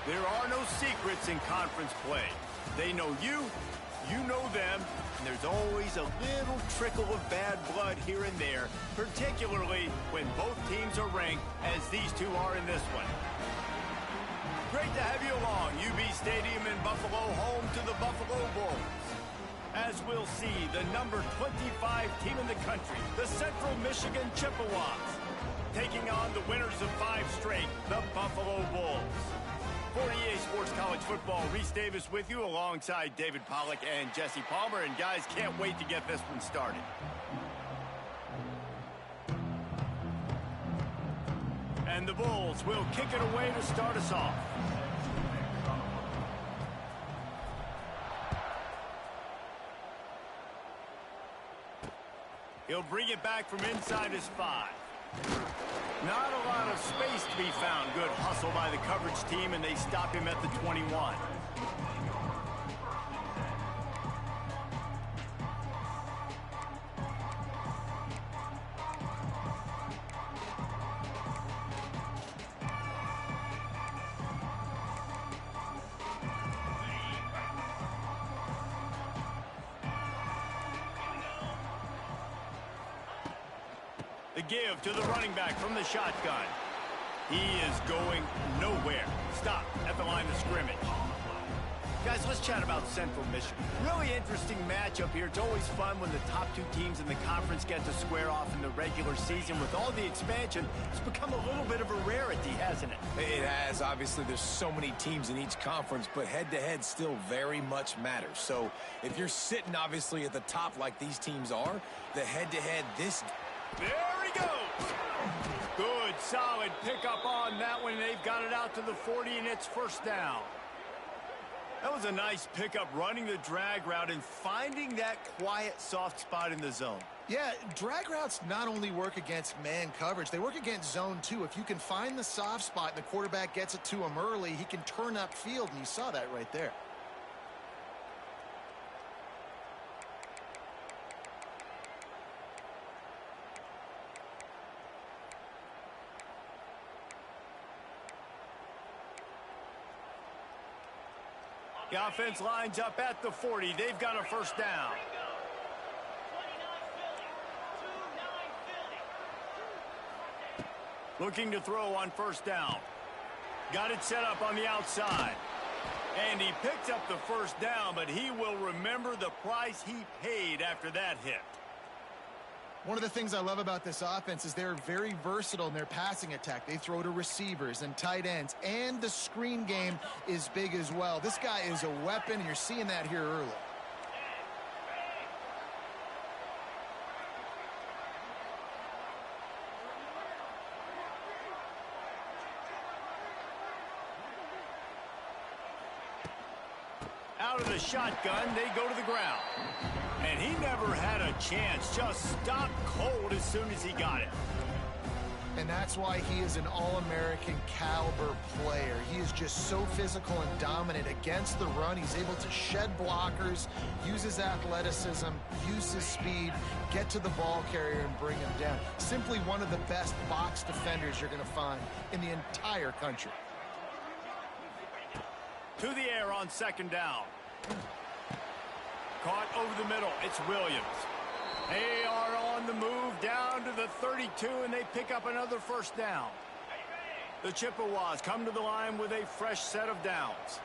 There are no secrets in conference play. They know you, you know them, and there's always a little trickle of bad blood here and there, particularly when both teams are ranked, as these two are in this one. Great to have you along, UB Stadium in Buffalo, home to the Buffalo Bulls. As we'll see, the number 25 team in the country, the Central Michigan Chippewas, taking on the winners of 5 straight, the Buffalo Bulls. For EA Sports College Football, Reese Davis with you alongside David Pollack and Jesse Palmer. And guys, can't wait to get this one started. And the Bulls will kick it away to start us off. He'll bring it back from inside his 5. Not a lot of space to be found. Good hustle by the coverage team, and they stop him at the 21. The give to the running back from the shotgun. He is going nowhere. Stop at the line of scrimmage. Guys, let's chat about Central Michigan. Really interesting matchup here. It's always fun when the top 2 teams in the conference get to square off in the regular season. With all the expansion, it's become a little bit of a rarity, hasn't it? It has. Obviously, there's so many teams in each conference, but head-to-head still very much matters. So if you're sitting, obviously, at the top like these teams are, the head-to-head this... There he goes. Good, solid pickup on that one. They've got it out to the 40, and it's first down. That was a nice pickup, running the drag route and finding that quiet, soft spot in the zone. Yeah, drag routes not only work against man coverage, they work against zone too. If you can find the soft spot and the quarterback gets it to him early, he can turn upfield, and you saw that right there. The offense lines up at the 40. They've got a first down. Looking to throw on first down. Got it set up on the outside. And he picked up the first down, but he will remember the price he paid after that hit. One of the things I love about this offense is they're very versatile in their passing attack. They throw to receivers and tight ends, and the screen game is big as well. This guy is a weapon, and you're seeing that here early. Out of the shotgun, they go to the ground. And he never had a chance, just stopped cold as soon as he got it. And that's why he is an All-American caliber player. He is just so physical and dominant against the run. He's able to shed blockers, use his athleticism, use his speed, get to the ball carrier and bring him down. Simply one of the best box defenders you're going to find in the entire country. To the air on second down. Caught over the middle. It's Williams. They are on the move down to the 32, and they pick up another first down. The Chippewas come to the line with a fresh set of downs.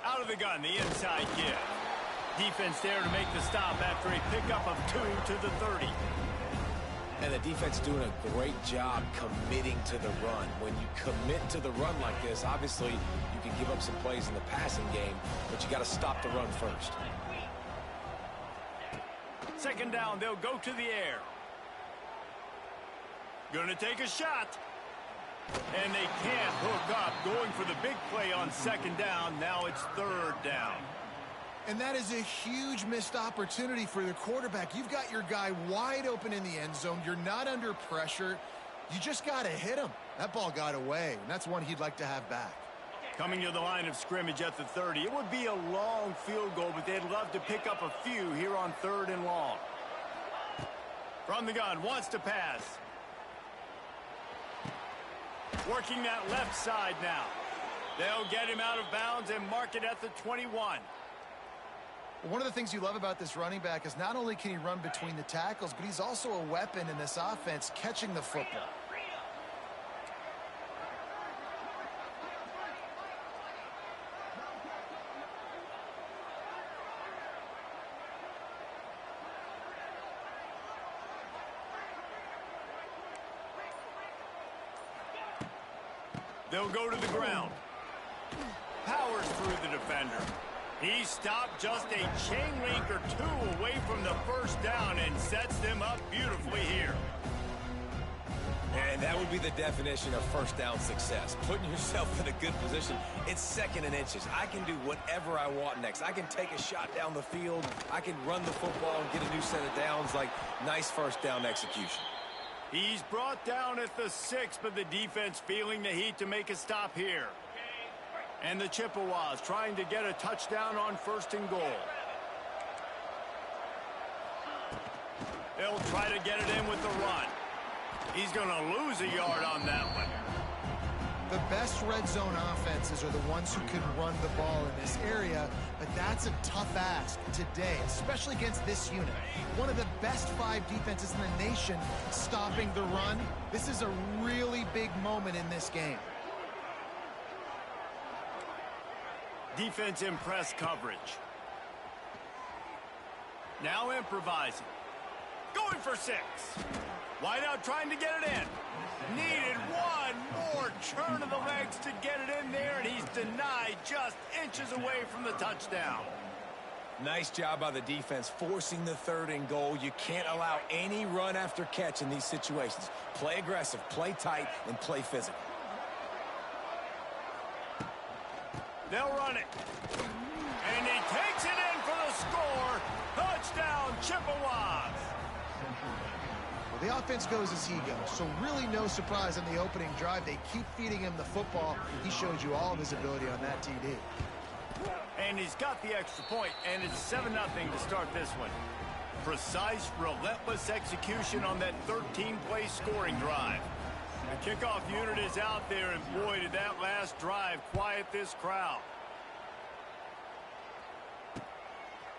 Out of the gun, the inside give. Defense there to make the stop after a pickup of 2 to the 30. And the defense doing a great job committing to the run. When you commit to the run like this, obviously you can give up some plays in the passing game, but you got to stop the run first. Second down, they'll go to the air. Going to take a shot. And they can't hook up. Going for the big play on second down. Now it's third down. And that is a huge missed opportunity for the quarterback. You've got your guy wide open in the end zone. You're not under pressure. You just got to hit him. That ball got away, and that's one he'd like to have back. Coming to the line of scrimmage at the 30. It would be a long field goal, but they'd love to pick up a few here on third and long. From the gun, wants to pass. Working that left side now. They'll get him out of bounds and mark it at the 21. One of the things you love about this running back is not only can he run between the tackles, but he's also a weapon in this offense, catching the football. They'll go to the ground. Powers through the defender. He stopped just a chain link or two away from the first down and sets them up beautifully here. And that would be the definition of first down success. Putting yourself in a good position. It's second and inches. I can do whatever I want next. I can take a shot down the field. I can run the football and get a new set of downs. Like, nice first down execution. He's brought down at the 6, but the defense feeling the heat to make a stop here. And the Chippewas trying to get a touchdown on 1st and goal. They'll try to get it in with the run. He's going to lose a yard on that one. The best red zone offenses are the ones who can run the ball in this area, but that's a tough ask today, especially against this unit. One of the best 5 defenses in the nation stopping the run. This is a really big moment in this game. Defense in press coverage. Now improvising. Going for 6. Wideout trying to get it in. Needed one more turn of the legs to get it in there, and he's denied just inches away from the touchdown. Nice job by the defense forcing the 3rd and goal. You can't allow any run after catch in these situations. Play aggressive, play tight, and play physical. They'll run it. And he takes it in for the score. Touchdown, Chippewas. Well, the offense goes as he goes, so really no surprise on the opening drive. They keep feeding him the football. He showed you all of his ability on that TD. And he's got the extra point, and it's 7-0 to start this one. Precise, relentless execution on that 13-play scoring drive. The kickoff unit is out there, and boy, did that last drive quiet this crowd.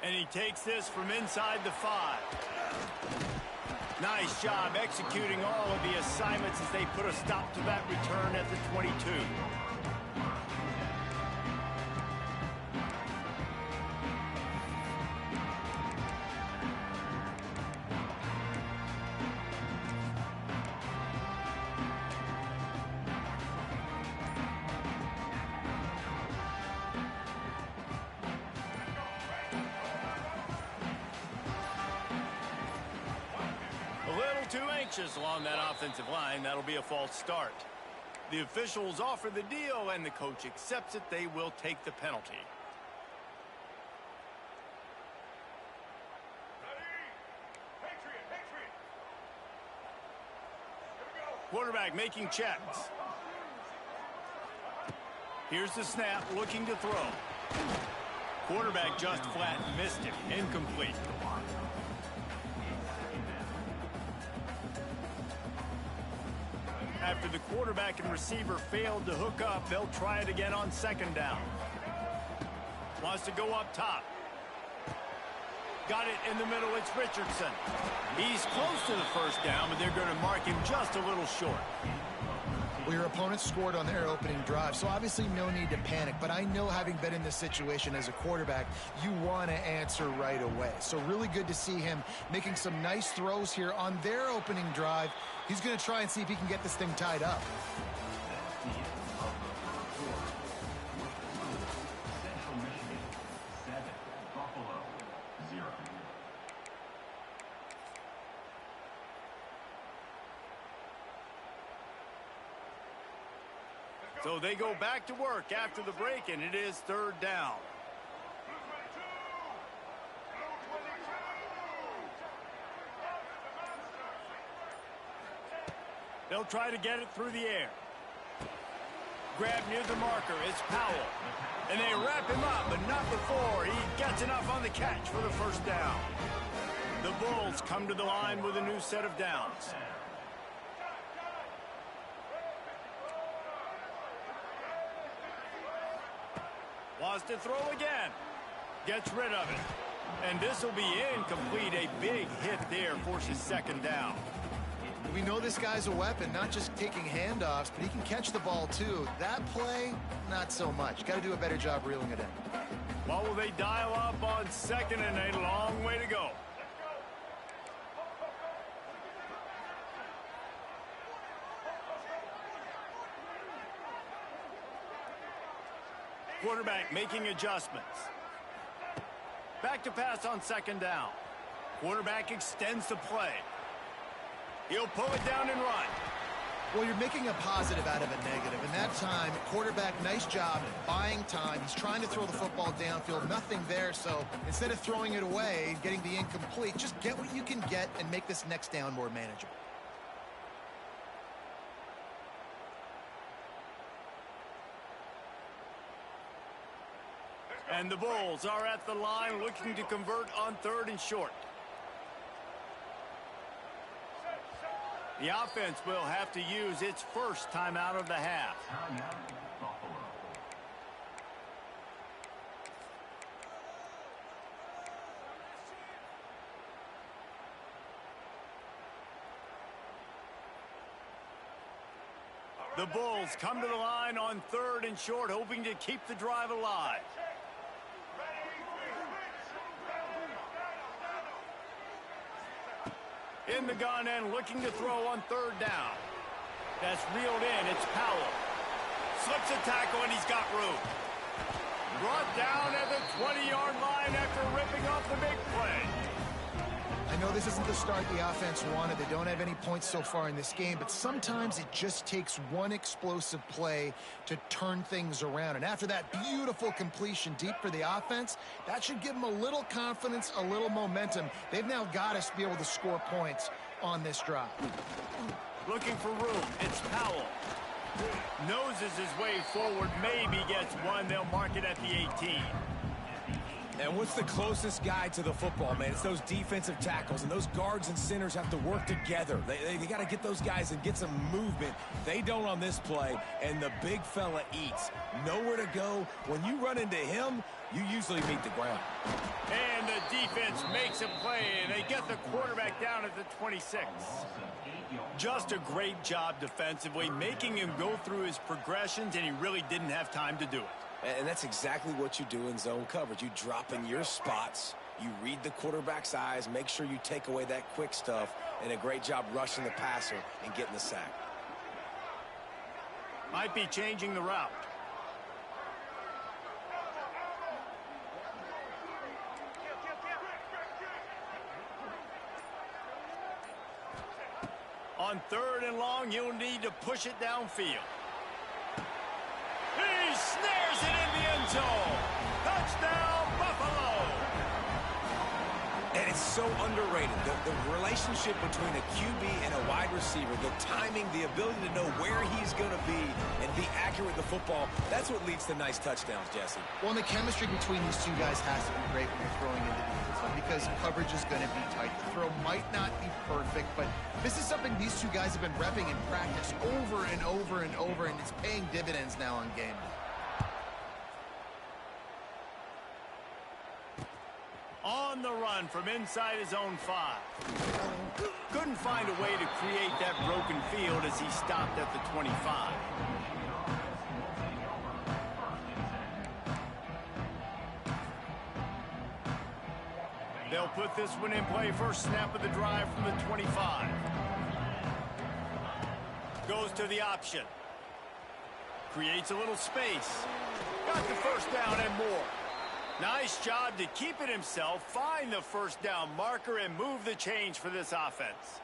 And he takes this from inside the 5. Nice job executing all of the assignments as they put a stop to that return at the 22. Too anxious along that offensive line. That'll be a false start. The officials offer the deal, and the coach accepts it. They will take the penalty. Quarterback making checks. Here's the snap, looking to throw. Quarterback just flat missed him. Incomplete. After the quarterback and receiver failed to hook up, they'll try it again on 2nd down. Wants to go up top. Got it in the middle, it's Richardson. He's close to the 1st down, but they're going to mark him just a little short. Well, your opponent scored on their opening drive, so obviously no need to panic. But I know, having been in this situation as a quarterback, you want to answer right away. So really good to see him making some nice throws here on their opening drive. He's going to try and see if he can get this thing tied up. So they go back to work after the break, and it is 3rd down. They'll try to get it through the air. Grab near the marker. It's Powell. And they wrap him up, but not before he gets enough on the catch for the 1st down. The Bulls come to the line with a new set of downs. Wants to throw again. Gets rid of it. And this will be incomplete. A big hit there forces second down. We know this guy's a weapon, not just taking handoffs, but he can catch the ball too. That play, not so much. Got to do a better job reeling it in. Well, will they dial up on second and a long way to go? Quarterback making adjustments. Back to pass on second down. Quarterback extends the play. He'll pull it down and run. Well, you're making a positive out of a negative. And that time, quarterback, nice job buying time. He's trying to throw the football downfield. Nothing there, so instead of throwing it away, getting the incomplete, just get what you can get and make this next down more manageable. And the Bulls are at the line looking to convert on third and short. The offense will have to use its first timeout of the half. The Bulls come to the line on third and short, hoping to keep the drive alive. In the gun and looking to throw on third down. That's reeled in. It's Powell. Slips a tackle and he's got room. Brought down at the 20-yard line after ripping off the big play. I know this isn't the start the offense wanted. They don't have any points so far in this game, but sometimes it just takes one explosive play to turn things around. And after that beautiful completion deep for the offense, that should give them a little confidence, a little momentum. They've now got us to be able to score points on this drive. Looking for room. It's Powell. Noses his way forward, maybe gets one. They'll mark it at the 18. And what's the closest guy to the football, man? It's those defensive tackles, and those guards and centers have to work together. They got to get those guys and get some movement. They don't on this play, and the big fella eats. Nowhere to go. When you run into him, you usually meet the ground. And the defense makes a play, and they get the quarterback down at the 26. Just a great job defensively, making him go through his progressions, and he really didn't have time to do it. And that's exactly what you do in zone coverage. You drop in your spots, you read the quarterback's eyes, make sure you take away that quick stuff, and a great job rushing the passer and getting the sack. Might be changing the route. On third and long, you'll need to push it downfield. He snares it in the end zone. Touchdown, Buffalo. And it's so underrated. The relationship between a QB and a wide receiver, the timing, the ability to know where he's going to be and be accurate with the football, that's what leads to nice touchdowns, Jesse. Well, and the chemistry between these two guys has to be great when you're throwing into the end zone because coverage is going to be tight. The throw might not be perfect, but this is something these two guys have been repping in practice over and over and over, and it's paying dividends now on game day. On the run from inside his own 5. Couldn't find a way to create that broken field as he stopped at the 25. They'll put this one in play. First snap of the drive from the 25. Goes to the option. Creates a little space. Got the first down and more. Nice job to keep it himself, find the first down marker, and move the change for this offense.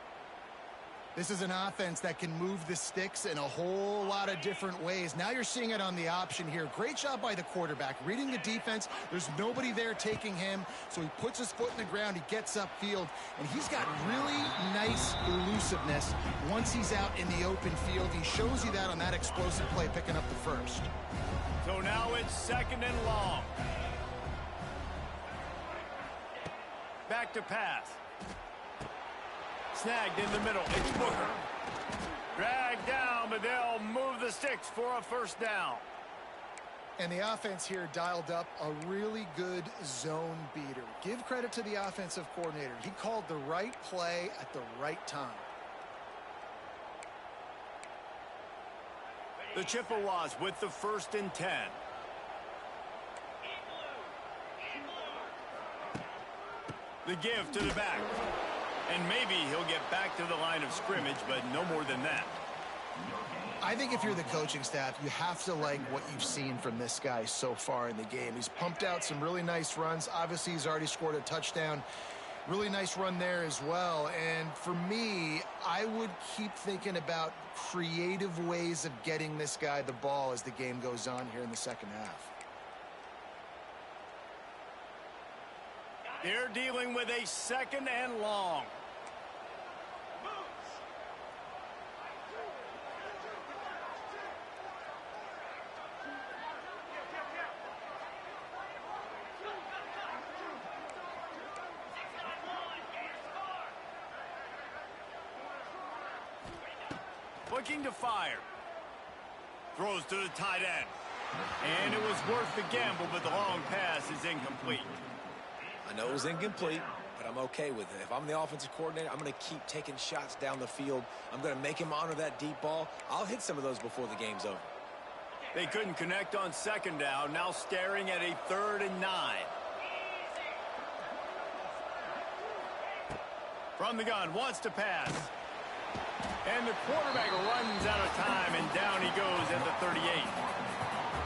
This is an offense that can move the sticks in a whole lot of different ways. Now you're seeing it on the option here. Great job by the quarterback. Reading the defense, there's nobody there taking him, so he puts his foot in the ground, he gets upfield, and he's got really nice elusiveness once he's out in the open field. He shows you that on that explosive play, picking up the first. So now it's second and long. Back to pass. Snagged in the middle. It's Booker. Dragged down, but they'll move the sticks for a first down. And the offense here dialed up a really good zone beater. Give credit to the offensive coordinator. He called the right play at the right time. The Chippewas with the 1st and 10. The give to the back. And maybe he'll get back to the line of scrimmage, but no more than that. I think if you're the coaching staff, you have to like what you've seen from this guy so far in the game. He's pumped out some really nice runs. Obviously, he's already scored a touchdown. Really nice run there as well. And for me, I would keep thinking about creative ways of getting this guy the ball as the game goes on here in the second half. They're dealing with a 2nd and long. Looking to fire. Throws to the tight end. And it was worth the gamble, but the long pass is incomplete. I know it was incomplete, but I'm okay with it. If I'm the offensive coordinator, I'm going to keep taking shots down the field. I'm going to make him honor that deep ball. I'll hit some of those before the game's over. They couldn't connect on 2nd down, now staring at a 3rd and 9. From the gun, wants to pass. And the quarterback runs out of time, and down he goes at the 38.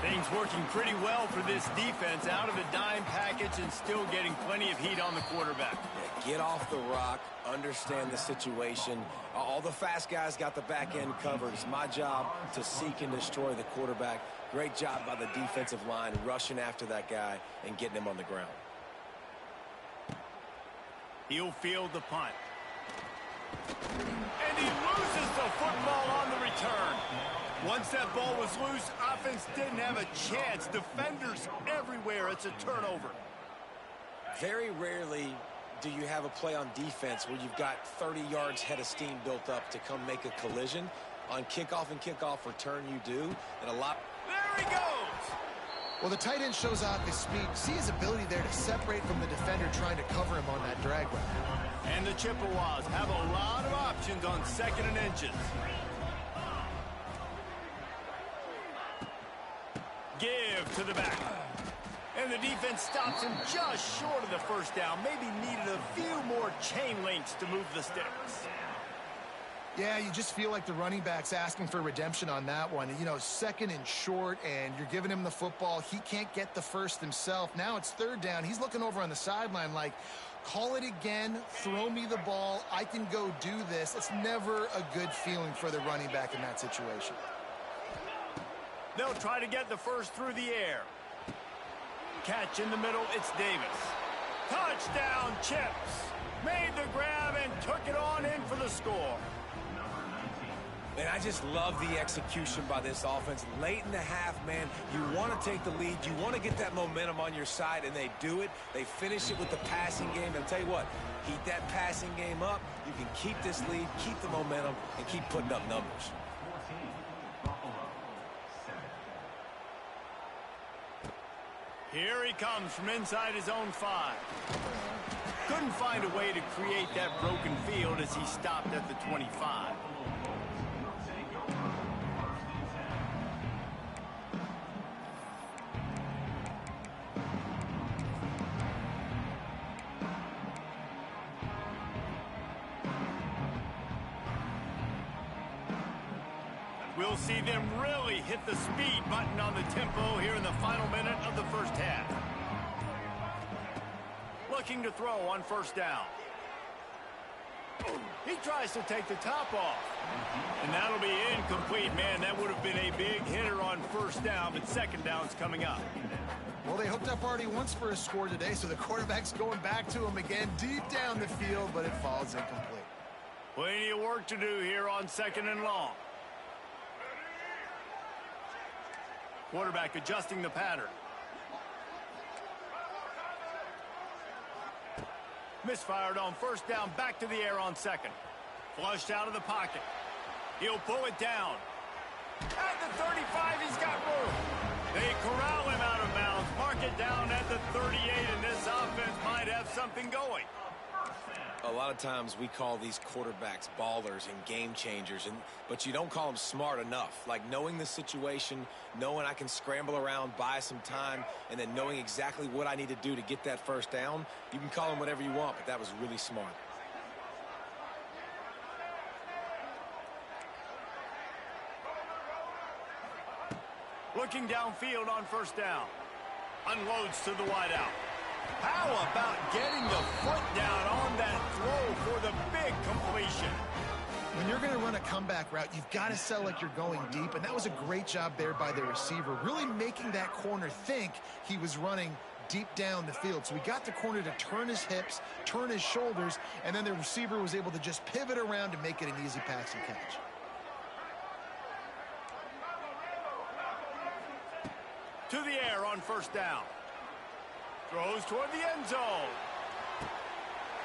Things working pretty well for this defense, out of the dime package and still getting plenty of heat on the quarterback. Yeah, get off the rock, understand the situation. All the fast guys got the back end covered. It's my job to seek and destroy the quarterback. Great job by the defensive line rushing after that guy and getting him on the ground. He'll field the punt. And he loses the football on the return. Once that ball was loose, offense didn't have a chance. Defenders everywhere. It's a turnover. Very rarely do you have a play on defense where you've got 30 yards head of steam built up to come make a collision. On kickoff and kickoff return you do. And a lot. There he goes. Well, the tight end shows off his speed. See his ability there to separate from the defender trying to cover him on that drag route. And the Chippewas have a lot of options on 2nd and inches. Give to the back. And the defense stops him just short of the first down. Maybe needed a few more chain links to move the sticks. Yeah, you just feel like the running back's asking for redemption on that one. You know, 2nd and short, and you're giving him the football. He can't get the first himself. Now it's 3rd down. He's looking over on the sideline like, call it again, throw me the ball, I can go do this. It's never a good feeling for the running back in that situation. They'll try to get the first through the air. Catch in the middle, it's Davis. Touchdown, Chips. Made the grab and took it on in for the score. Man, I just love the execution by this offense. Late in the half, man, you want to take the lead. You want to get that momentum on your side, and they do it. They finish it with the passing game. And I'll tell you what, heat that passing game up. You can keep this lead, keep the momentum, and keep putting up numbers. Here he comes from inside his own 5. Couldn't find a way to create that broken field as he stopped at the 25. We'll see them really hit the speed button on the tempo here in the final minute of the first half. Looking to throw on 1st down. He tries to take the top off. And that'll be incomplete. Man, that would have been a big hitter on 1st down, but 2nd down's coming up. Well, they hooked up already once for a score today, so the quarterback's going back to him again deep down the field, but it falls incomplete. Plenty of work to do here on 2nd and long. Quarterback adjusting the pattern. Misfired on first down, back to the air on second. Flushed out of the pocket. He'll pull it down. At the 35, he's got room. They corral him out of bounds. Mark it down at the 38, and this offense might have something going. A lot of times we call these quarterbacks ballers and game changers, but you don't call them smart enough. Like knowing the situation, knowing I can scramble around, buy some time, and then knowing exactly what I need to do to get that first down. You can call them whatever you want, but that was really smart. Looking downfield on first down. Unloads to the wideout. How about getting the foot down on that throw for the big completion? When you're going to run a comeback route, you've got to sell like you're going deep, and that was a great job there by the receiver, really making that corner think he was running deep down the field. So we got the corner to turn his hips, turn his shoulders, and then the receiver was able to just pivot around and make it an easy pass and catch. To the air on first down. Throws toward the end zone.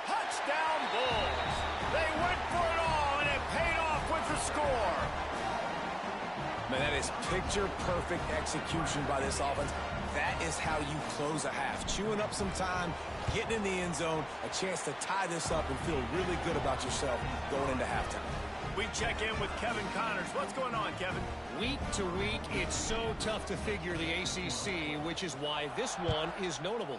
Touchdown Bulls. They went for it all, and it paid off with the score. Man, that is picture-perfect execution by this offense. That is how you close a half. Chewing up some time, getting in the end zone, a chance to tie this up and feel really good about yourself going into halftime. We check in with Kevin Connors. What's going on, Kevin? Week to week, it's so tough to figure the ACC, which is why this one is notable.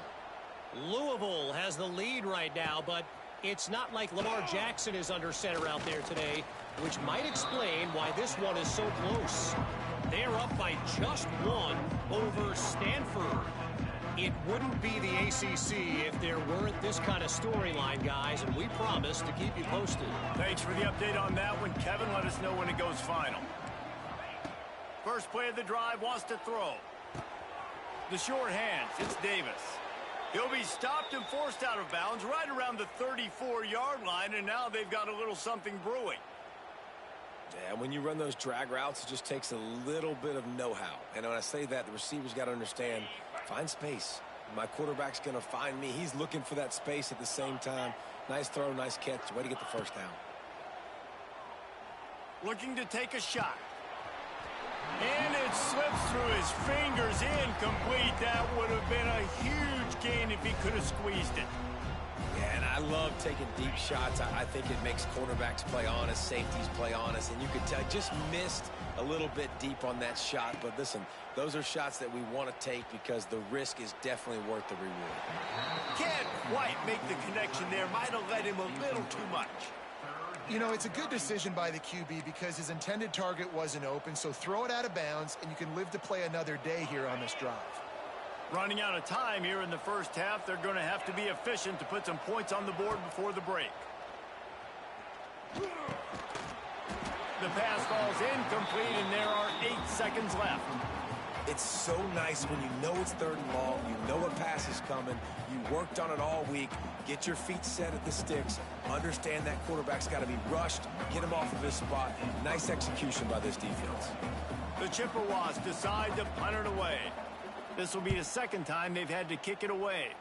Louisville has the lead right now, but it's not like Lamar Jackson is under center out there today, which might explain why this one is so close. They're up by just one over Stanford. It wouldn't be the ACC if there weren't this kind of storyline, guys, and we promise to keep you posted. Thanks for the update on that one, Kevin. Let us know when it goes final. First play of the drive, wants to throw. The short hands, it's Davis. He'll be stopped and forced out of bounds right around the 34-yard line, and now they've got a little something brewing. Yeah, when you run those drag routes, it just takes a little bit of know-how. And when I say that, the receiver's got to understand, find space. My quarterback's going to find me. He's looking for that space at the same time. Nice throw, nice catch. Way to get the first down. Looking to take a shot. And it slips through his fingers, incomplete. That would have been a huge gain if he could have squeezed it. Yeah, and I love taking deep shots. I think it makes quarterbacks play honest, safeties play honest, and you could tell just missed a little bit deep on that shot. But listen, those are shots that we want to take because the risk is definitely worth the reward. Can't quite make the connection there. Might have let him a little too much. You know, it's a good decision by the QB because his intended target wasn't open, so throw it out of bounds, and you can live to play another day here on this drive. Running out of time here in the first half, they're going to have to be efficient to put some points on the board before the break. The pass falls incomplete, and there are 8 seconds left. It's so nice when you know it's 3rd and long, you know a pass is coming, you worked on it all week, get your feet set at the sticks, understand that quarterback's got to be rushed, get him off of his spot. Nice execution by this defense. The Chippewas decide to punt it away. This will be the second time they've had to kick it away.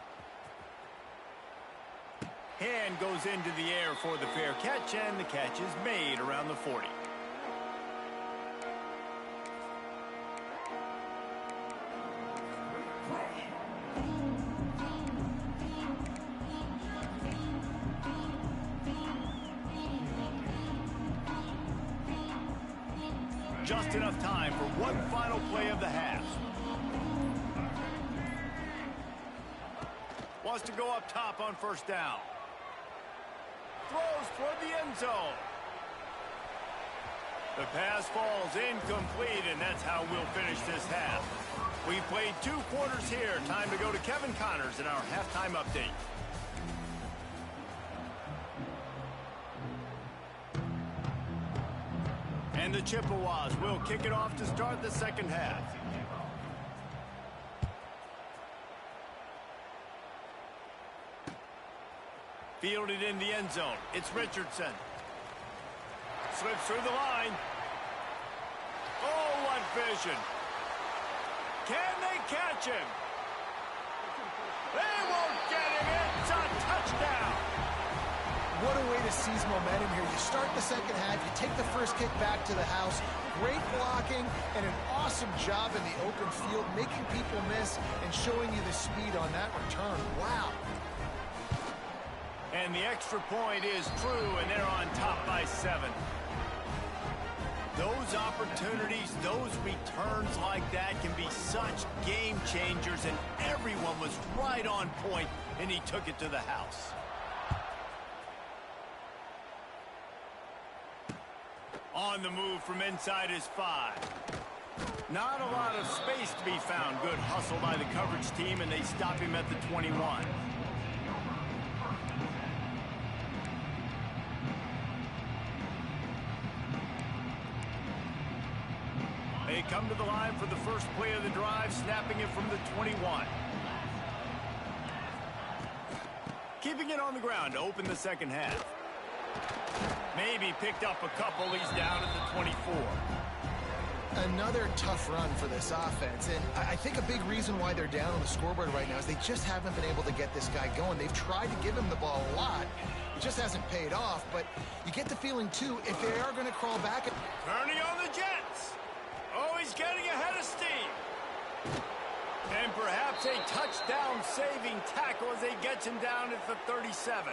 Hand goes into the air for the fair catch, and the catch is made around the 40. Just enough time for one final play of the half. Wants to go up top on first down. Throws toward the end zone. The pass falls incomplete, and that's how we'll finish this half. We've played 2 quarters here. Time to go to Kevin Connors in our halftime update. And the Chippewas will kick it off to start the second half. Fielded in the end zone. It's Richardson. Slips through the line. Oh, what vision. Can they catch him? They won't get him. It's a touchdown. What a way to seize momentum here. You start the second half, you take the first kick back to the house, great blocking, and an awesome job in the open field, making people miss and showing you the speed on that return. Wow. And the extra point is true, and they're on top by 7. Those opportunities, those returns like that can be such game changers, and everyone was right on point, and he took it to the house. On the move from inside his 5. Not a lot of space to be found. Good hustle by the coverage team, and they stop him at the 21. They come to the line for the first play of the drive, snapping it from the 21. Keeping it on the ground to open the second half. Maybe picked up a couple. He's down at the 24. Another tough run for this offense, and I think a big reason why they're down on the scoreboard right now is they just haven't been able to get this guy going. They've tried to give him the ball a lot. It just hasn't paid off, but you get the feeling, too, if they are going to crawl back. Turning on the Jets. Oh, he's getting ahead of steam. And perhaps a touchdown-saving tackle as he gets him down at the 37.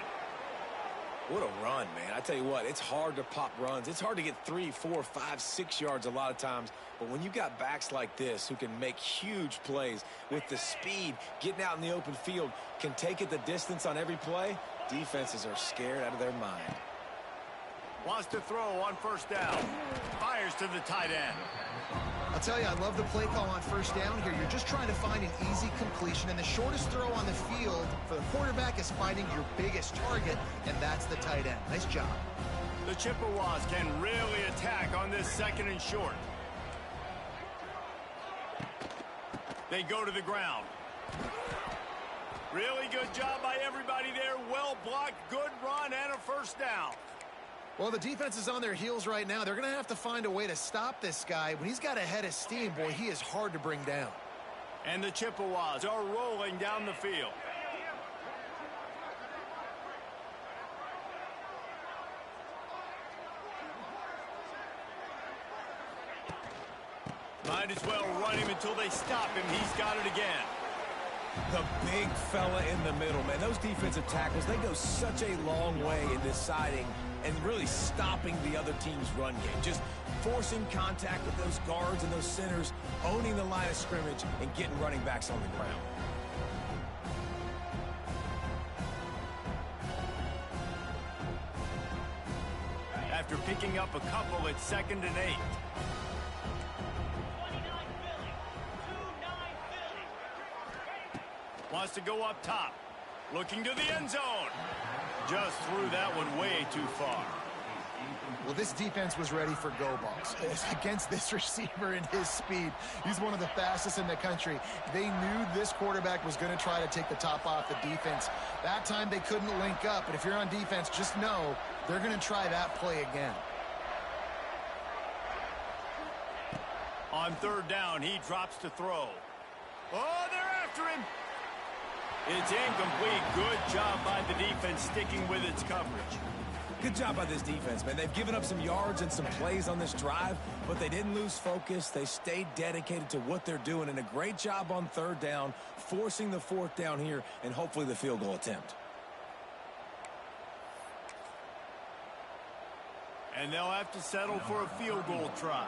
What a run, man. I tell you what, it's hard to pop runs. It's hard to get 3, 4, 5, 6 yards a lot of times. But when you got backs like this who can make huge plays with the speed, getting out in the open field, can take it the distance on every play, defenses are scared out of their mind. Wants to throw on first down. Fires to the tight end. I'll tell you, I love the play call on first down here. You're just trying to find an easy completion, and the shortest throw on the field for the quarterback is finding your biggest target, and that's the tight end. Nice job. The Chippewas can really attack on this second and short. They go to the ground. Really good job by everybody there. Well blocked, good run, and a first down. Well, the defense is on their heels right now. They're going to have to find a way to stop this guy. When he's got a head of steam, boy, he is hard to bring down. And the Chippewas are rolling down the field. Might as well run him until they stop him. He's got it again. The big fella in the middle, man. Those defensive tackles, they go such a long way in deciding and really stopping the other team's run game. Just forcing contact with those guards and those centers, owning the line of scrimmage, and getting running backs on the ground. After picking up a couple, it's 2nd and 8. Wants to go up top. Looking to the end zone. Just threw that one way too far. Well, this defense was ready for go balls. Against this receiver and his speed, he's one of the fastest in the country. They knew this quarterback was going to try to take the top off the defense. That time they couldn't link up, but if you're on defense, just know they're going to try that play again. On 3rd down, he drops to throw. Oh, they're after him. It's incomplete. Good job by the defense sticking with its coverage. Good job by this defense, man. They've given up some yards and some plays on this drive, but they didn't lose focus. They stayed dedicated to what they're doing, and a great job on 3rd down, forcing the 4th down here, and hopefully the field goal attempt. And they'll have to settle for a field goal try.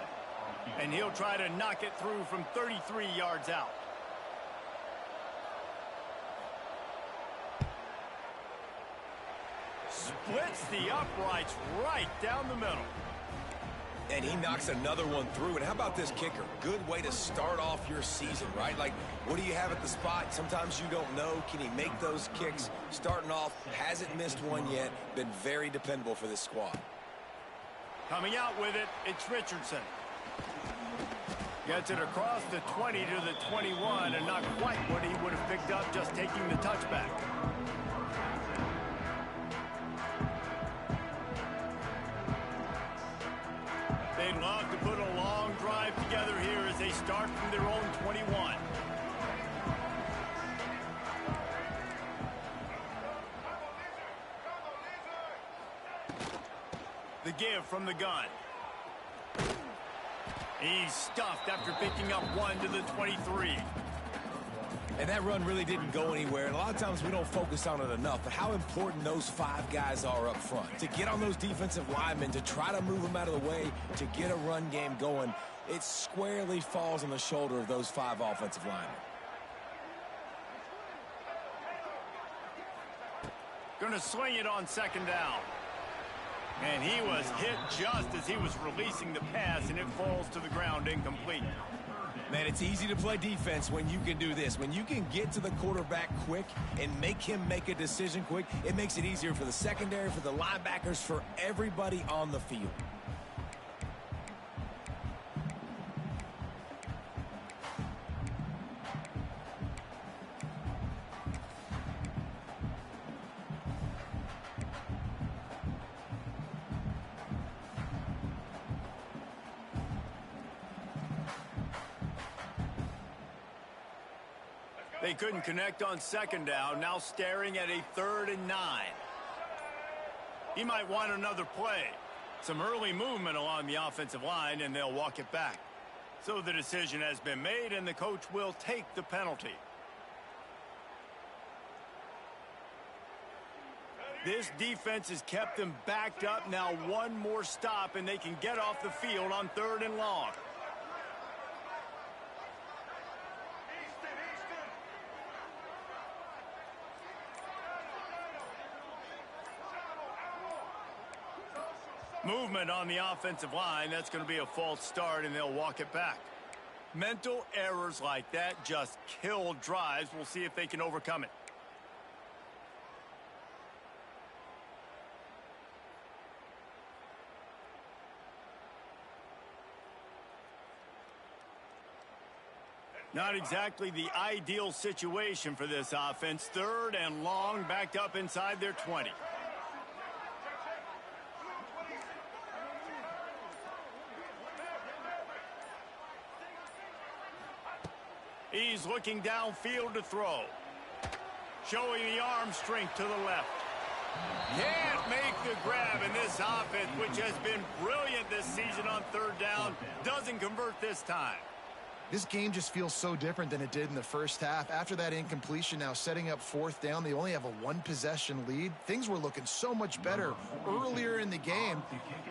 And he'll try to knock it through from 33 yards out. Splits the uprights right down the middle. And he knocks another one through. And how about this kicker? Good way to start off your season, right? Like, what do you have at the spot? Sometimes you don't know. Can he make those kicks? Starting off, hasn't missed one yet. Been very dependable for this squad. Coming out with it, it's Richardson. Gets it across the 20 to the 21, and not quite what he would have picked up just taking the touchback. They'd love to put a long drive together here as they start from their own 21. the give from the gun. He's stuffed after picking up one to the 23. And that run really didn't go anywhere. And a lot of times we don't focus on it enough, but how important those 5 guys are up front. To get on those defensive linemen, to try to move them out of the way, to get a run game going, it squarely falls on the shoulder of those 5 offensive linemen. Going to swing it on second down. And he was hit just as he was releasing the pass, and it falls to the ground incomplete. Man, it's easy to play defense when you can do this. When you can get to the quarterback quick and make him make a decision quick, it makes it easier for the secondary, for the linebackers, for everybody on the field. They couldn't connect on second down, now staring at a 3rd and 9. He might want another play. Some early movement along the offensive line, and they'll walk it back. So the decision has been made, and the coach will take the penalty. This defense has kept them backed up. Now one more stop, and they can get off the field on 3rd and long. Movement on the offensive line. That's going to be a false start, and they'll walk it back. Mental errors like that just kill drives. We'll see if they can overcome it. Not exactly the ideal situation for this offense. 3rd and long, backed up inside their 20. He's looking downfield to throw. Showing the arm strength to the left. Can't make the grab, and this offense, which has been brilliant this season on 3rd down, doesn't convert this time. This game just feels so different than it did in the first half. After that incompletion, now setting up 4th down, they only have a 1-possession lead. Things were looking so much better earlier in the game.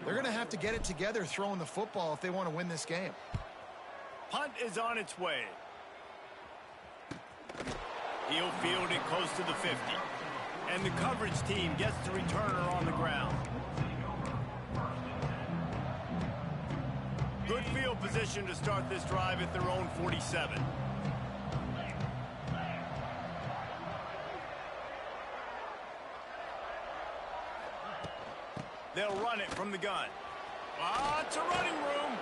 They're going to have to get it together throwing the football if they want to win this game. Punt is on its way. He'll field it close to the 50. And the coverage team gets the returner on the ground. Good field position to start this drive at their own 47. They'll run it from the gun. Lots of running room.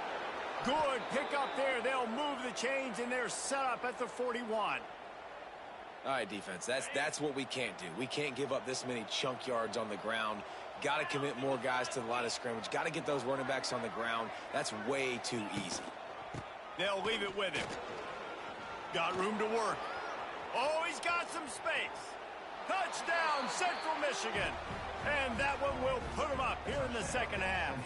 Good pick up there. They'll move the chains, and they're set up at the 41. All right, defense, that's what we can't do. We can't give up this many chunk yards on the ground. Got to commit more guys to the line of scrimmage. Got to get those running backs on the ground. That's way too easy. They'll leave it with him. Got room to work. Oh, he's got some space. Touchdown, Central Michigan. And that one will put him up here in the second half.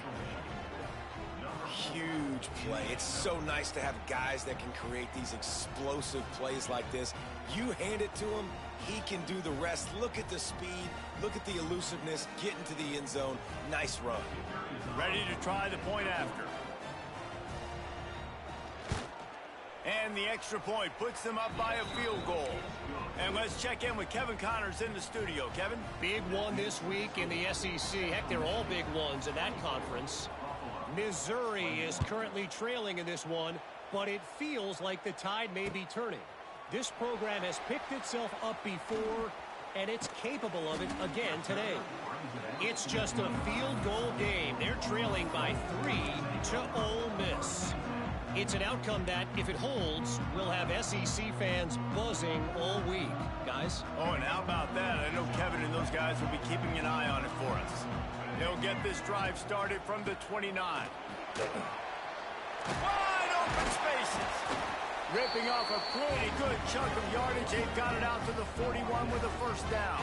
Huge play. It's so nice to have guys that can create these explosive plays like this. You hand it to him, he can do the rest. Look at the speed, look at the elusiveness, get into the end zone. Nice run. Ready to try the point after. And the extra point puts them up by a field goal. And let's check in with Kevin Connors in the studio. Kevin? Big one this week in the SEC. Heck, they're all big ones in that conference. Missouri is currently trailing in this one, but it feels like the tide may be turning. This program has picked itself up before, and it's capable of it again today. It's just a field goal game. They're trailing by 3 to Ole Miss. It's an outcome that, if it holds, will have SEC fans buzzing all week. Guys? Oh, and how about that? I know Kevin and those guys will be keeping an eye on it for us. They'll get this drive started from the 29. Wide open spaces. Ripping off a pretty good chunk of yardage. They've got it out to the 41 with a first down.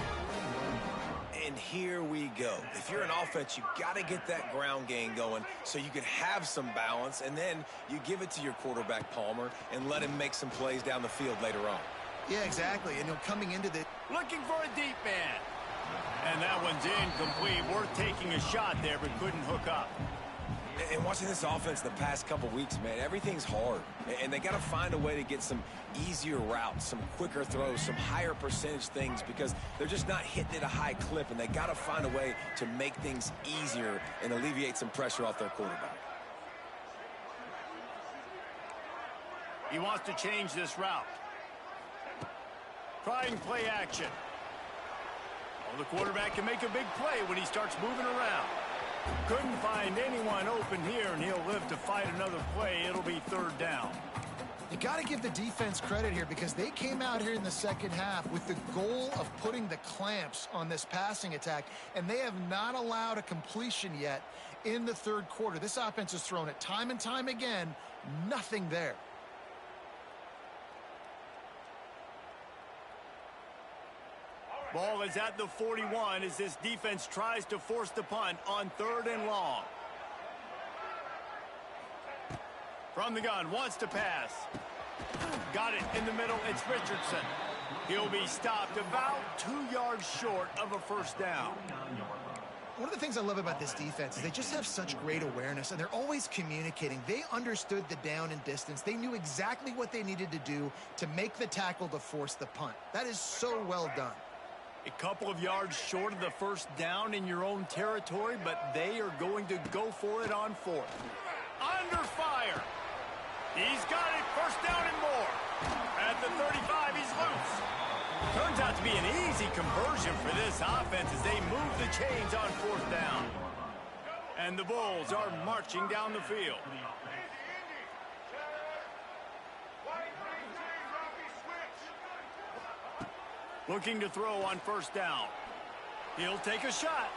And here we go. If you're an offense, you got to get that ground game going so you can have some balance, and then you give it to your quarterback, Palmer, and let him make some plays down the field later on. Yeah, exactly. And coming into the... Looking for a deep man. And that one's incomplete. Worth taking a shot there, but couldn't hook up. And watching this offense the past couple weeks, man, everything's hard. And they got to find a way to get some easier routes, some quicker throws, some higher percentage things, because they're just not hitting at a high clip, and they got to find a way to make things easier and alleviate some pressure off their quarterback. He wants to change this route. Trying play action. Well, the quarterback can make a big play when he starts moving around. Couldn't find anyone open here, and he'll live to fight another play. It'll be third down. You got to give the defense credit here, because they came out here in the second half with the goal of putting the clamps on this passing attack, and they have not allowed a completion yet in the third quarter. This offense has thrown it time and time again. Nothing there. Ball is at the 41 as this defense tries to force the punt on 3rd and long. From the gun, wants to pass. Got it in the middle. It's Richardson. He'll be stopped about 2 yards short of a first down. One of the things I love about this defense is they just have such great awareness, and they're always communicating. They understood the down and distance. They knew exactly what they needed to do to make the tackle to force the punt. That is so well done. A couple of yards short of the first down in your own territory, but they are going to go for it on 4th. Under fire. He's got it. First down and more. At the 35, he's loose. Turns out to be an easy conversion for this offense as they move the chains on 4th down. And the Bulls are marching down the field. Looking to throw on first down. He'll take a shot.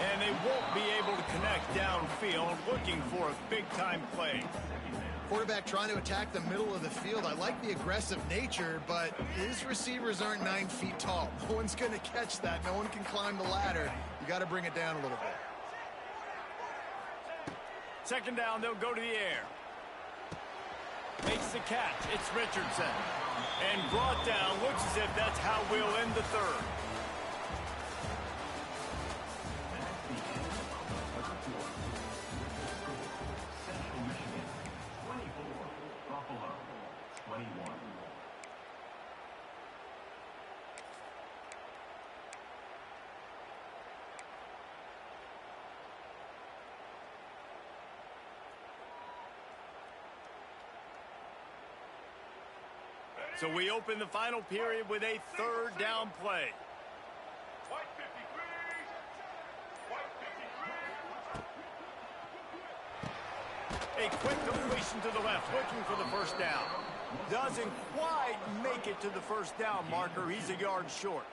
And they won't be able to connect downfield, looking for a big-time play. Quarterback trying to attack the middle of the field. I like the aggressive nature, but his receivers aren't 9 feet tall. No one's going to catch that. No one can climb the ladder. You got to bring it down a little bit. Second down, they'll go to the air. Makes the catch. It's Richardson. And brought down. Looks as if that's how we'll end the third. So we open the final period with a third down play. A quick completion to the left, looking for the first down. Doesn't quite make it to the first down marker. He's a yard short.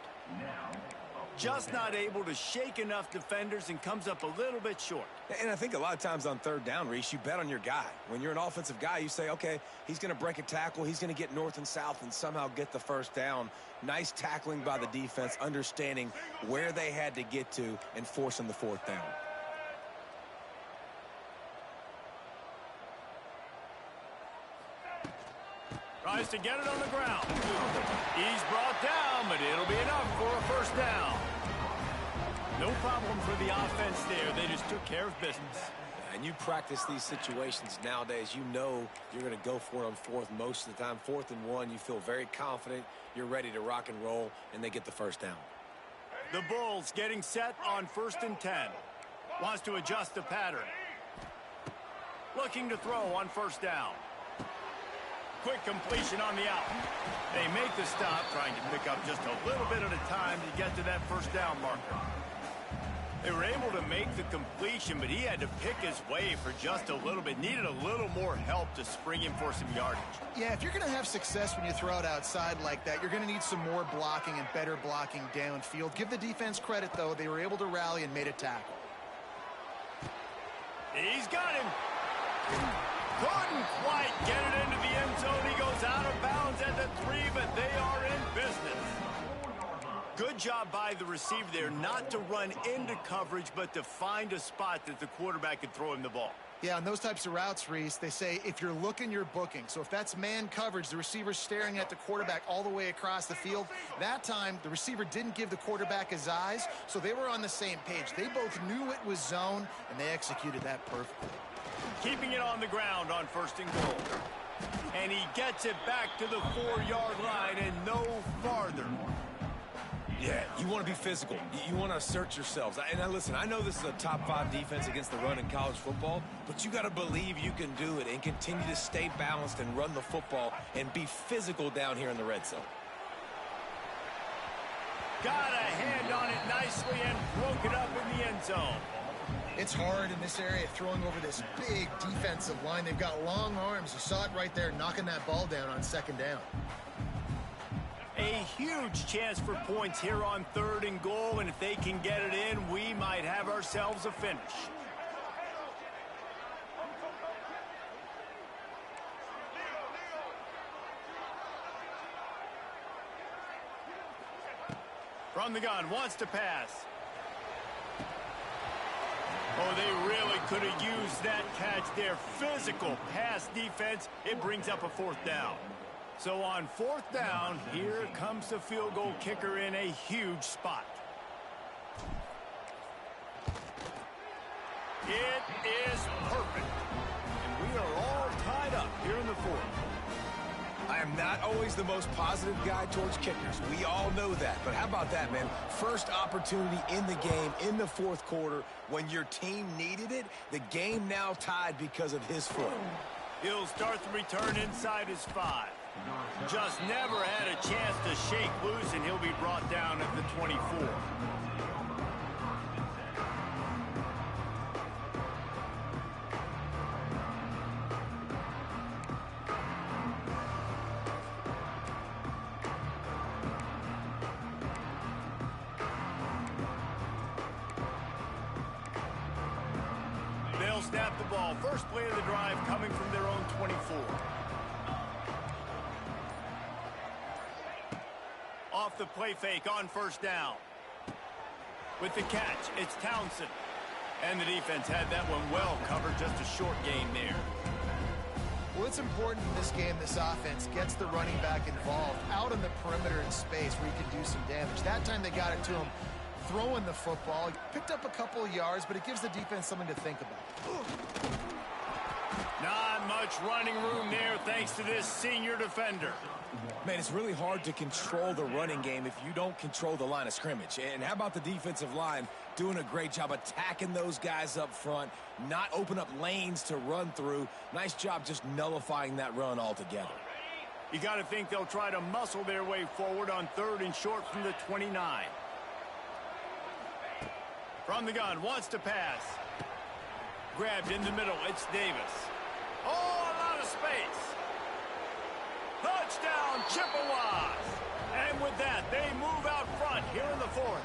Just not able to shake enough defenders and comes up a little bit short. And I think a lot of times on third down, Reese, you bet on your guy. When you're an offensive guy, you say, okay, he's going to break a tackle. He's going to get north and south and somehow get the first down. Nice tackling by the defense, understanding where they had to get to and forcing the fourth down. Tries to get it on the ground. He's brought down, but it'll be enough for a first down. No problem for the offense there. They just took care of business. And you practice these situations nowadays. You know you're going to go for it on 4th most of the time. 4th and 1, you feel very confident. You're ready to rock and roll, and they get the first down. The Bulls getting set on 1st and 10. Wants to adjust the pattern. Looking to throw on first down. Quick completion on the out. They make the stop, trying to pick up just a little bit at a time to get to that first down marker. They were able to make the completion, but he had to pick his way for just a little bit. Needed a little more help to spring him for some yardage. Yeah, if you're going to have success when you throw it outside like that, you're going to need some more blocking and better blocking downfield. Give the defense credit, though. They were able to rally and made a tackle. He's got him. Couldn't quite get it into the end zone. He goes out of bounds at the 3, but they are in business. Good job by the receiver there not to run into coverage, but to find a spot that the quarterback could throw him the ball. Yeah, on those types of routes, Reese, they say if you're looking, you're booking. So if that's man coverage, the receiver's staring at the quarterback all the way across the field. That time, the receiver didn't give the quarterback his eyes, so they were on the same page. They both knew it was zone, and they executed that perfectly. Keeping it on the ground on 1st and goal. And he gets it back to the 4-yard line and no farther. Yeah, you want to be physical. You want to assert yourselves. And now listen, I know this is a top 5 defense against the run in college football, but you got to believe you can do it and continue to stay balanced and run the football and be physical down here in the red zone. Got a hand on it nicely and broke it up in the end zone. It's hard in this area throwing over this big defensive line. They've got long arms. You saw it right there, knocking that ball down on 2nd down. A huge chance for points here on 3rd and goal, and if they can get it in, we might have ourselves a finish. From the gun, wants to pass. Oh, they really could have used that catch there. Physical pass defense. It brings up a 4th down. So on 4th down, here comes the field goal kicker in a huge spot. It is perfect. And we are all tied up here in the 4th. I am not always the most positive guy towards kickers. We all know that. But how about that, man? First opportunity in the game in the 4th quarter when your team needed it. The game now tied because of his foot. He'll start the return inside his 5. Just never had a chance to shake loose, and he'll be brought down at the 24. They'll snap the ball. First play of the drive coming from their own 24. Off the play fake on 1st down. With the catch, it's Townsend. And the defense had that one well covered, just a short gain there. Well, it's important in this game, this offense gets the running back involved out on the perimeter in space where he can do some damage. That time they got it to him throwing the football. He picked up a couple of yards, but it gives the defense something to think about. Not much running room there thanks to this senior defender. Man, it's really hard to control the running game if you don't control the line of scrimmage. And how about the defensive line doing a great job attacking those guys up front, not open up lanes to run through. Nice job just nullifying that run altogether. You got to think they'll try to muscle their way forward on 3rd and short from the 29. From the gun, wants to pass. Grabbed in the middle, it's Davis. Oh, a lot of space. Touchdown, Chippewas. And with that, they move out front here in the 4th.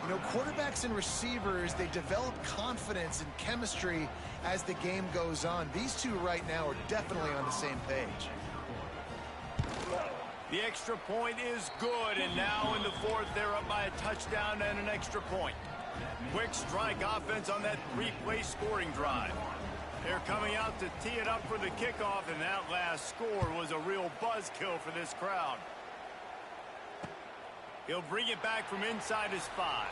You know, quarterbacks and receivers, they develop confidence and chemistry as the game goes on. These two right now are definitely on the same page. The extra point is good, and now in the 4th, they're up by a touchdown and an extra point. Quick strike offense on that 3-play scoring drive. They're coming out to tee it up for the kickoff, and that last score was a real buzzkill for this crowd. He'll bring it back from inside his 5.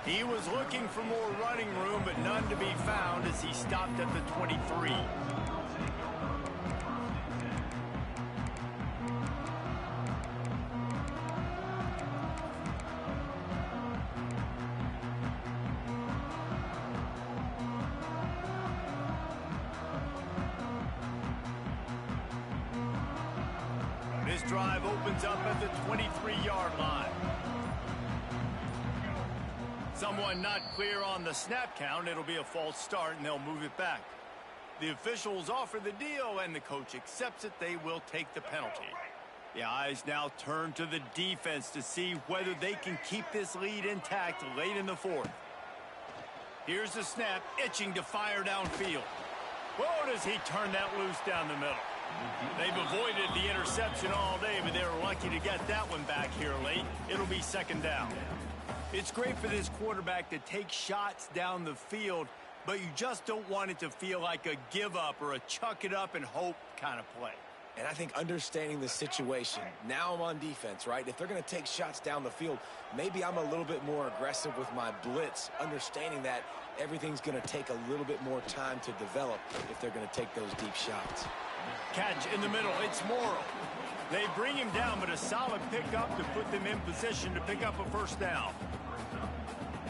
He was looking for more running room, but none to be found as he stopped at the 23. This drive opens up at the 23-yard line. Someone not clear on the snap count. It'll be a false start, and they'll move it back. The officials offer the deal, and the coach accepts it. They will take the penalty. The eyes now turn to the defense to see whether they can keep this lead intact late in the 4th. Here's the snap, itching to fire downfield. Whoa, does he turn that loose down the middle. They've avoided the interception all day, but they were lucky to get that one back here late. It'll be second down. It's great for this quarterback to take shots down the field, but you just don't want it to feel like a give-up or a chuck-it-up-and-hope kind of play. And I think understanding the situation, now I'm on defense, right? If they're going to take shots down the field, maybe I'm a little bit more aggressive with my blitz, understanding that everything's going to take a little bit more time to develop if they're going to take those deep shots. Catch in the middle. It's Morrow. They bring him down, but a solid pickup to put them in position to pick up a first down.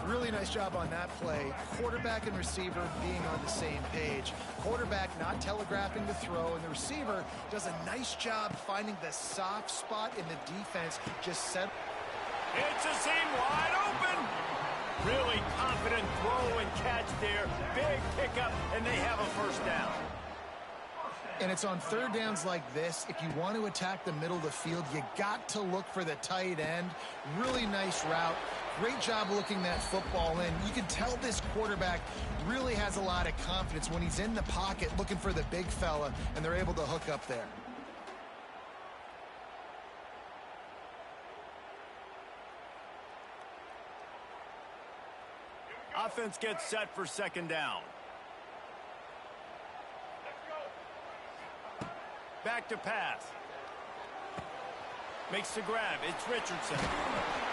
Really nice job on that play. Quarterback and receiver being on the same page. Quarterback not telegraphing the throw, and the receiver does a nice job finding the soft spot in the defense. Just set. It's a seam wide open. Really confident throw and catch there. Big pickup, and they have a first down. And it's on third downs like this. If you want to attack the middle of the field, you got to look for the tight end. Really nice route. Great job looking that football in. You can tell this quarterback really has a lot of confidence when he's in the pocket looking for the big fella, and they're able to hook up there. Offense gets set for second down. Back to pass. Makes the grab. It's Richardson.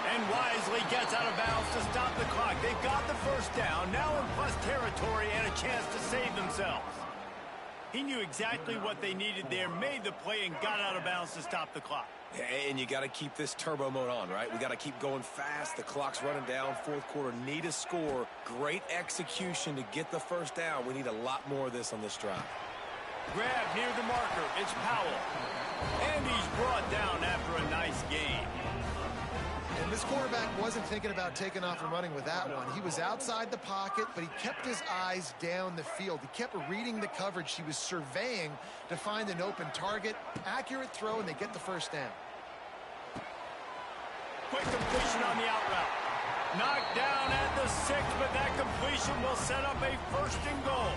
And wisely gets out of bounds to stop the clock. They've got the first down. Now in plus territory and a chance to save themselves. He knew exactly what they needed there, made the play, and got out of bounds to stop the clock. And you got to keep this turbo mode on, right? We got to keep going fast. The clock's running down. Fourth quarter, need a score. Great execution to get the first down. We need a lot more of this on this drive. Grab near the marker. It's Powell. And he's brought down after a nice game. And this quarterback wasn't thinking about taking off and running with that one. He was outside the pocket, but he kept his eyes down the field. He kept reading the coverage. He was surveying to find an open target. Accurate throw, and they get the first down. Quick completion on the out route. Knocked down at the 6, but that completion will set up a first and goal.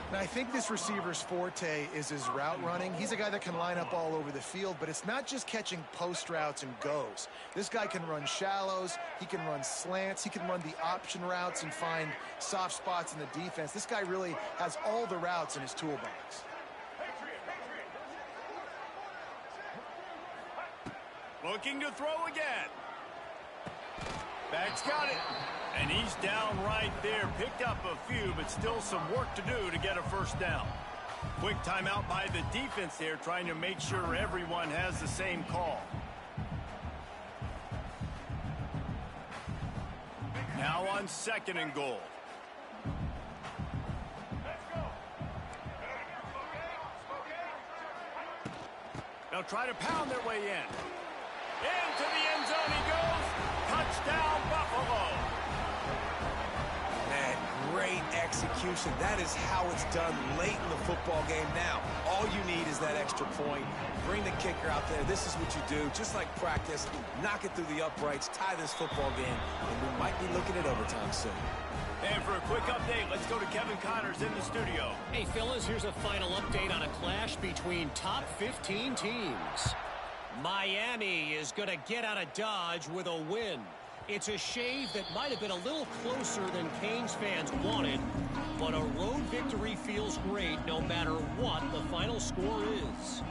And I think this receiver's forte is his route running. He's a guy that can line up all over the field, but it's not just catching post routes and goes. This guy can run shallows, he can run slants, he can run the option routes and find soft spots in the defense. This guy really has all the routes in his toolbox. Looking to throw again. Back's got it. And he's down right there. Picked up a few, but still some work to do to get a first down. Quick timeout by the defense there, trying to make sure everyone has the same call. Now on second and goal. They'll try to pound their way in. Into the end zone he goes. Touchdown, Buffalo. Man, great execution. That is how it's done late in the football game now. All you need is that extra point. Bring the kicker out there. This is what you do. Just like practice, knock it through the uprights, tie this football game, and we might be looking at overtime soon. And for a quick update, let's go to Kevin Connors in the studio. Hey, fellas, here's a final update on a clash between top 15 teams. Miami is going to get out of Dodge with a win. It's a shave that might have been a little closer than Canes fans wanted, but a road victory feels great no matter what the final score is.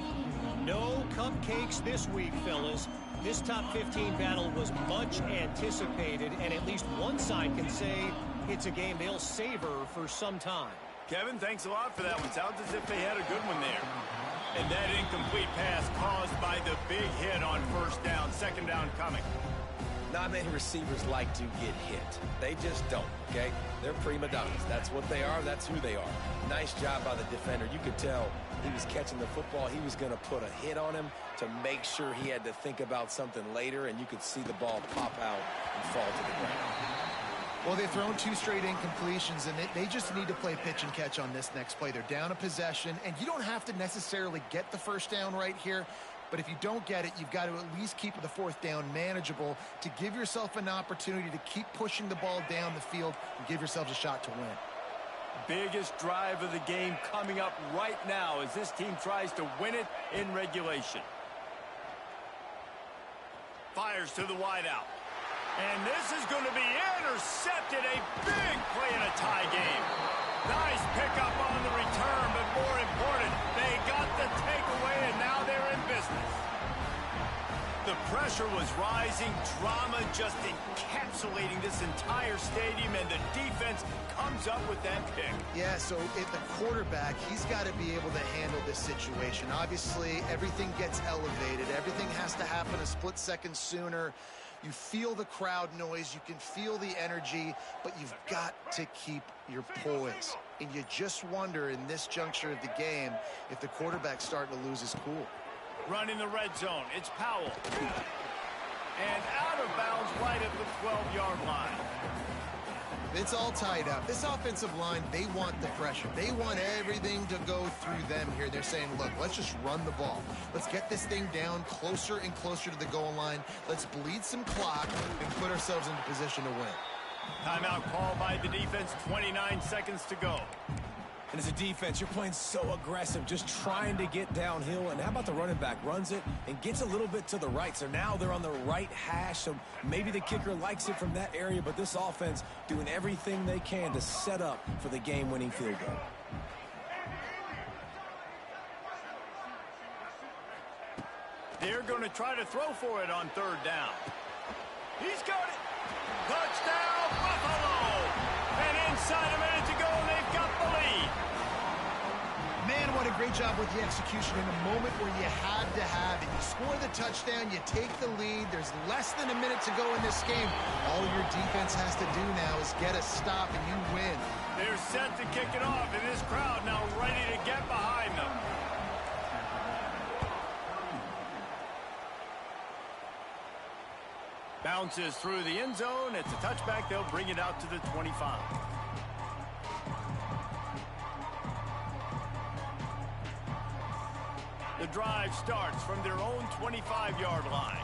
No cupcakes this week, fellas. This top 15 battle was much anticipated, and at least one side can say it's a game they'll savor for some time. Kevin, thanks a lot for that one. Sounds as if they had a good one there. And that incomplete pass caused by the big hit on first down. Second down coming. Not many receivers like to get hit. They just don't, okay? They're prima donnas. That's what they are. That's who they are. Nice job by the defender. You could tell he was catching the football. He was going to put a hit on him to make sure he had to think about something later, and you could see the ball pop out and fall to the ground. Well, they've thrown 2 straight incompletions, and they just need to play pitch and catch on this next play. They're down a possession, and you don't have to necessarily get the first down right here, but if you don't get it, you've got to at least keep the fourth down manageable to give yourself an opportunity to keep pushing the ball down the field and give yourselves a shot to win. biggest drive of the game coming up right now as this team tries to win it in regulation. Fires to the wideout. And this is going to be intercepted. A big play in a tie game. Nice pickup on the return, but more important, they got the takeaway, and now they're in business. The pressure was rising, drama just encapsulating this entire stadium, and the defense comes up with that pick. Yeah, so if the quarterback, he's got to be able to handle this situation. Obviously, everything gets elevated. Everything has to happen a split second sooner. You feel the crowd noise, you can feel the energy, but you've got to keep your poise. And you just wonder in this juncture of the game if the quarterback's starting to lose his cool. Running the red zone, it's Powell. And out of bounds right at the 12-yard line. It's all tied up. This offensive line, they want the pressure. They want everything to go through them here. They're saying, look, let's just run the ball. Let's get this thing down closer and closer to the goal line. Let's bleed some clock and put ourselves into position to win. Timeout called by the defense, 29 seconds to go. And as a defense, you're playing so aggressive, just trying to get downhill. And how about the running back runs it and gets a little bit to the right. So now they're on the right hash. So maybe the kicker likes it from that area. But this offense doing everything they can to set up for the game-winning field goal. They're going to try to throw for it on third down. He's got it. Touchdown, Buffalo. And inside a minute to go, and they've got the lead. Man, what a great job with the execution in a moment where you had to have it. You score the touchdown, you take the lead. There's less than a minute to go in this game. All your defense has to do now is get a stop, and you win. They're set to kick it off, and this crowd now ready to get behind them. Bounces through the end zone. It's a touchback. They'll bring it out to the 25. The drive starts from their own 25-yard line.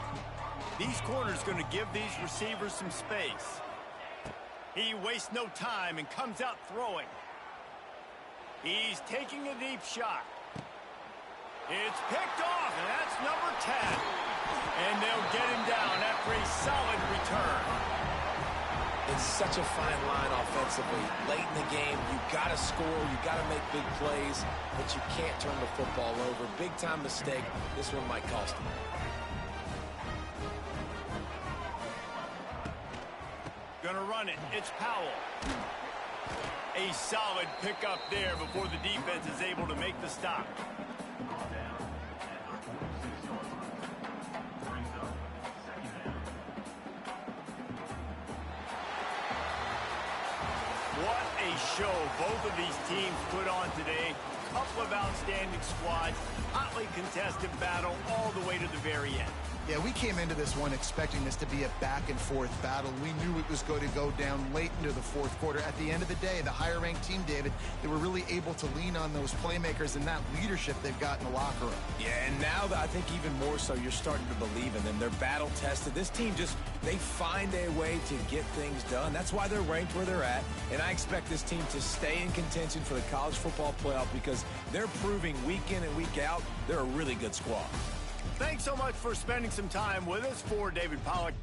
These corners going to give these receivers some space. He wastes no time and comes out throwing. He's taking a deep shot. It's picked off, and that's number 10. And they'll get him down after a solid return. It's such a fine line offensively. Late in the game, you got to score, you got to make big plays, but you can't turn the football over. Big-time mistake. This one might cost them. Gonna run it. It's Powell. A solid pickup there before the defense is able to make the stop. What a show both of these teams put on today. Couple of outstanding squads, hotly contested battle all the way to the very end. Yeah, we came into this one expecting this to be a back-and-forth battle. We knew it was going to go down late into the fourth quarter. At the end of the day, the higher-ranked team, David, they were really able to lean on those playmakers and that leadership they've got in the locker room. Yeah, and now I think even more so, you're starting to believe in them. They're battle-tested. This team they find a way to get things done. That's why they're ranked where they're at. And I expect this team to stay in contention for the college football playoff because they're proving week in and week out they're a really good squad. Thanks so much for spending some time with us. For David Pollack,